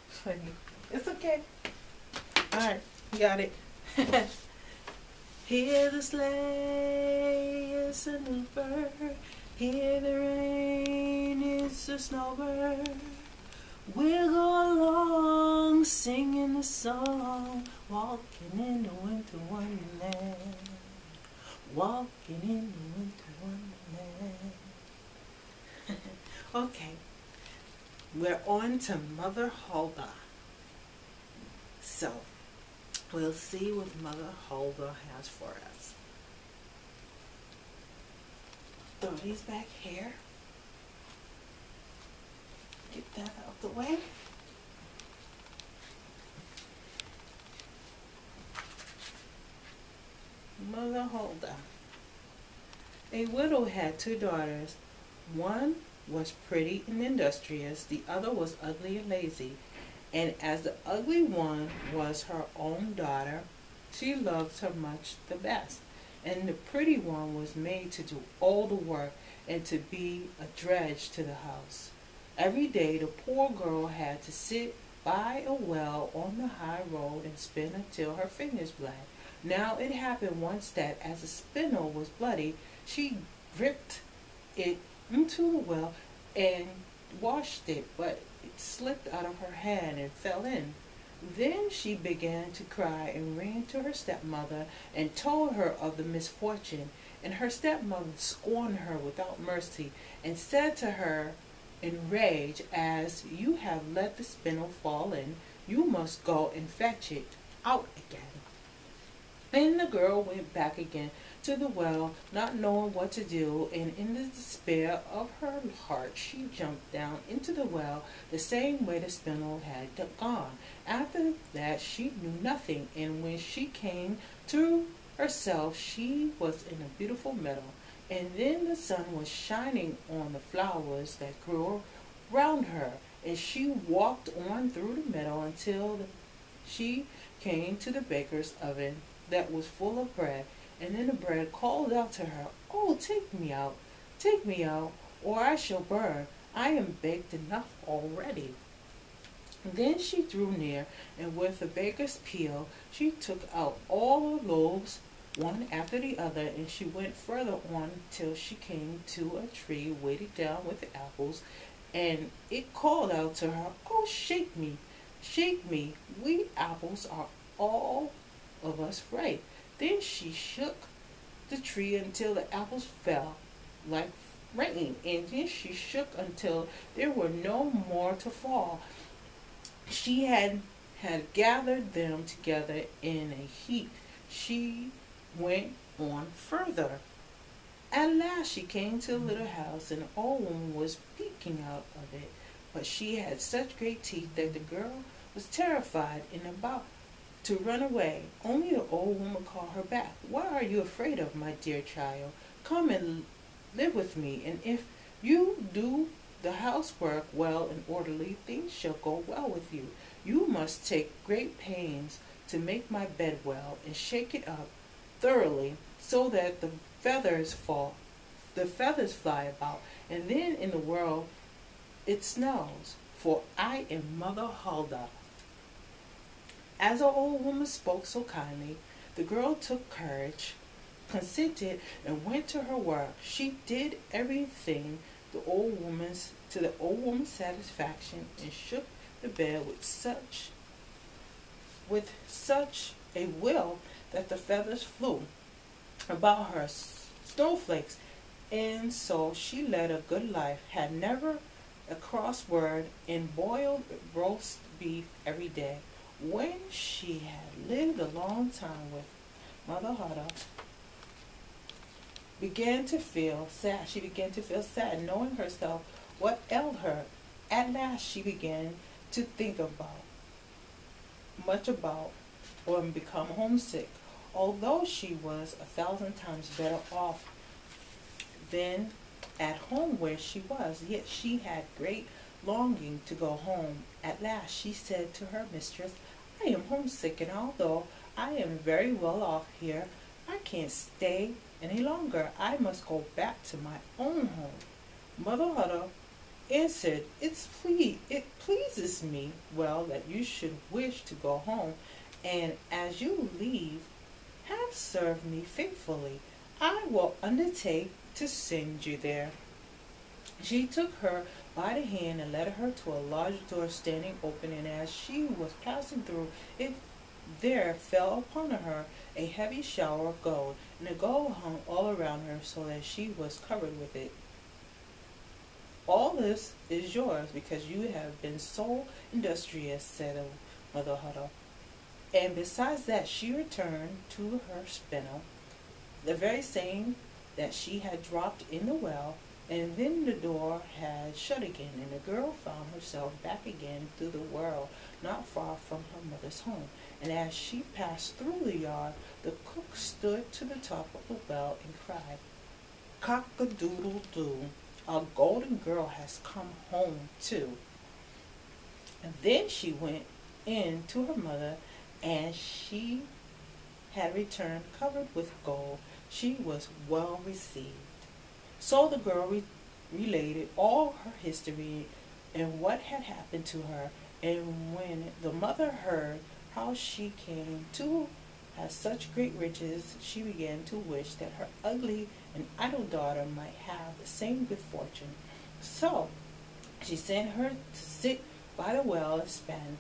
Funny. It's okay. Alright, you got it. Hear the sleigh, it's a new bird. Hear the rain, it's a snowbird. We'll go along singing the song, walking in the winter wonderland. Walking in the winter wonderland. Okay, we're on to Mother Huldah. So, we'll see what Mother Huldah has for us. Throw these back here. Get that out the way. Mother Huldah. A widow had two daughters. One was pretty and industrious, the other was ugly and lazy. And as the ugly one was her own daughter, she loved her much the best. And the pretty one was made to do all the work and to be a drudge to the house. Every day the poor girl had to sit by a well on the high road and spin until her fingers bled. Now it happened once that as the spindle was bloody, she gripped it into the well and washed it, but it slipped out of her hand and fell in. Then she began to cry and ran to her stepmother and told her of the misfortune. And her stepmother scorned her without mercy and said to her in rage, "As you have let the spindle fall in, you must go and fetch it out again." And the girl went back again to the well, not knowing what to do, and in the despair of her heart she jumped down into the well the same way the spindle had gone. After that she knew nothing, and when she came to herself she was in a beautiful meadow, and then the sun was shining on the flowers that grew round her, and she walked on through the meadow until she came to the baker's oven that was full of bread. And then the bread called out to her, "Oh, take me out, or I shall burn. I am baked enough already." And then she drew near, and with the baker's peel she took out all the loaves, one after the other, and she went further on till she came to a tree weighted down with apples, and it called out to her, "Oh, shake me, we apples are all of us ripe." Then she shook the tree until the apples fell like rain, and then she shook until there were no more to fall. She had gathered them together in a heap. She went on further. At last she came to a little house, and an old woman was peeking out of it, but she had such great teeth that the girl was terrified and about to run away. Only the old woman called her back. "What are you afraid of, my dear child? Come and live with me, and if you do the housework well and orderly, things shall go well with you. You must take great pains to make my bed well, and shake it up thoroughly, so that the feathers fly about, and then in the world it snows, for I am Mother Huldah." As the old woman spoke so kindly, the girl took courage, consented, and went to her work. She did everything to the old woman's satisfaction, and shook the bed with such a will that the feathers flew about her snowflakes, and so she led a good life, had never a cross word, and boiled roast beef every day. When she had lived a long time with Mother Huldah, began to feel sad. She began to feel sad, knowing herself what ailed her. At last she began to think much about or become homesick. Although she was 1,000 times better off than at home where she was, yet she had great longing to go home. At last she said to her mistress, "I am homesick, and although I am very well off here, I can't stay any longer. I must go back to my own home." Mother Huldah answered, it pleases me well that you should wish to go home, and as you leave, have served me faithfully. I will undertake to send you there. She took her by the hand and led her to a large door standing open, and as she was passing through it, there fell upon her a heavy shower of gold, and the gold hung all around her so that she was covered with it. All this is yours because you have been so industrious, said Mother Huddle. And besides that, she returned to her spindle, the very same that she had dropped in the well, and then the door had shut again, and the girl found herself back again through the world, not far from her mother's home. And as she passed through the yard, the cook stood to the top of the well and cried, "Cock-a-doodle-doo, a golden girl has come home too." And then she went in to her mother, and she had returned covered with gold. She was well received. So the girl related all her history and what had happened to her, and when the mother heard how she came to have such great riches, she began to wish that her ugly and idle daughter might have the same good fortune. So she sent her to sit by the well and spin,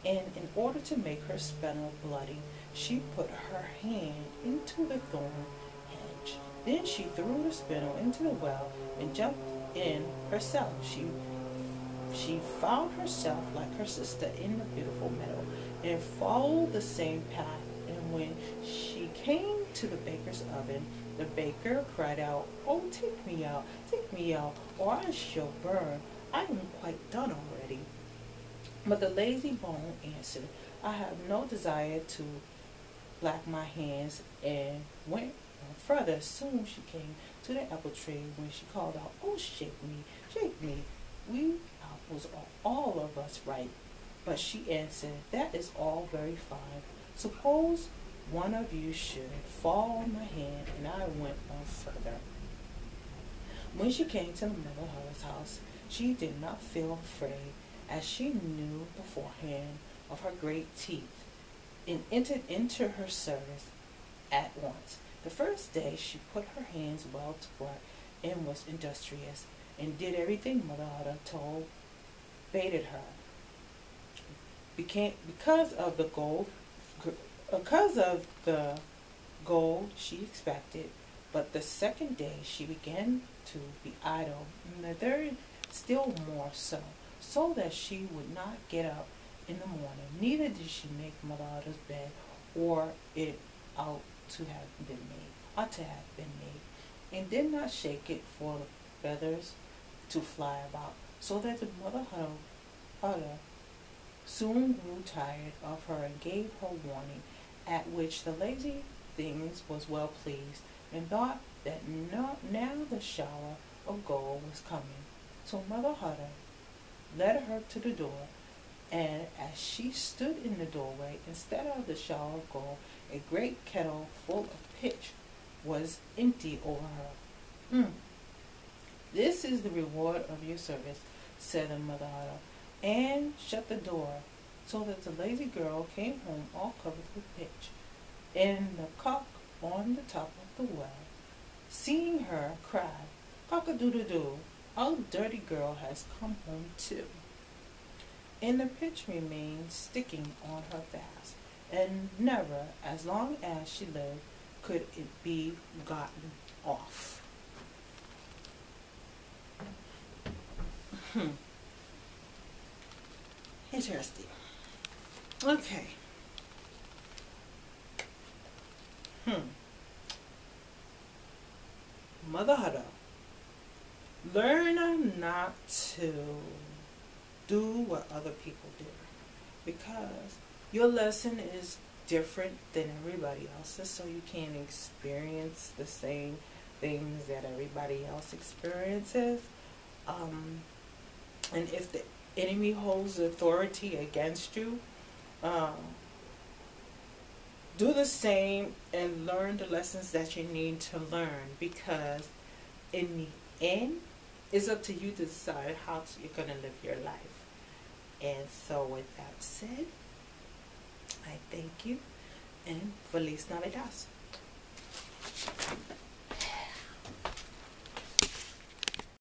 and in order to make her spindle bloody, she put her hand into the thorn hedge. Then she threw the spindle into the well and jumped in herself. She found herself like her sister in the beautiful meadow, and followed the same path. And when she came to the baker's oven, the baker cried out, "Oh, take me out, or I shall burn. I am quite done already." But the lazy bone answered, "I have no desire to black my hands," and went on further. Soon she came to the apple tree, when she called out, "Oh, shake me, shake me. We apples are all of us ripe." But she answered, "That is all very fine. Suppose one of you should fall on my hand," and I went on further. When she came to the Mother Huddle's house, she did not feel afraid, as she knew beforehand of her great teeth, and entered into her service at once. The first day she put her hands well to work, and was industrious, and did everything Mother Huddle bade her. Because of the gold she expected. But the second day she began to be idle, and the third still more so that she would not get up in the morning. Neither did she make Mother Huddle's bed, or it ought to have been made, and did not shake it for the feathers to fly about, so that the Mother Huddle soon grew tired of her and gave her warning, at which the lazy things was well pleased, and thought that now the shower of gold was coming. So Mother Huddle led her to the door, and as she stood in the doorway, instead of the shower of gold, a great kettle full of pitch was empty over her. "This is the reward of your service," said the Mother Huddle, and shut the door, so that the lazy girl came home all covered with pitch. And the cock on the top of the well, seeing her, cried, "Cock-a-doodle-doo, our dirty girl has come home too." And the pitch remained sticking on her fast, and never, as long as she lived, could it be gotten off. Interesting. Okay. Mother Huddle, learn not to do what other people do, because your lesson is different than everybody else's, so you can't experience the same things that everybody else experiences. And if the enemy holds authority against you, do the same and learn the lessons that you need to learn, because in the end, it's up to you to decide how you're going to live your life. And so with that said, I thank you and Feliz Navidad.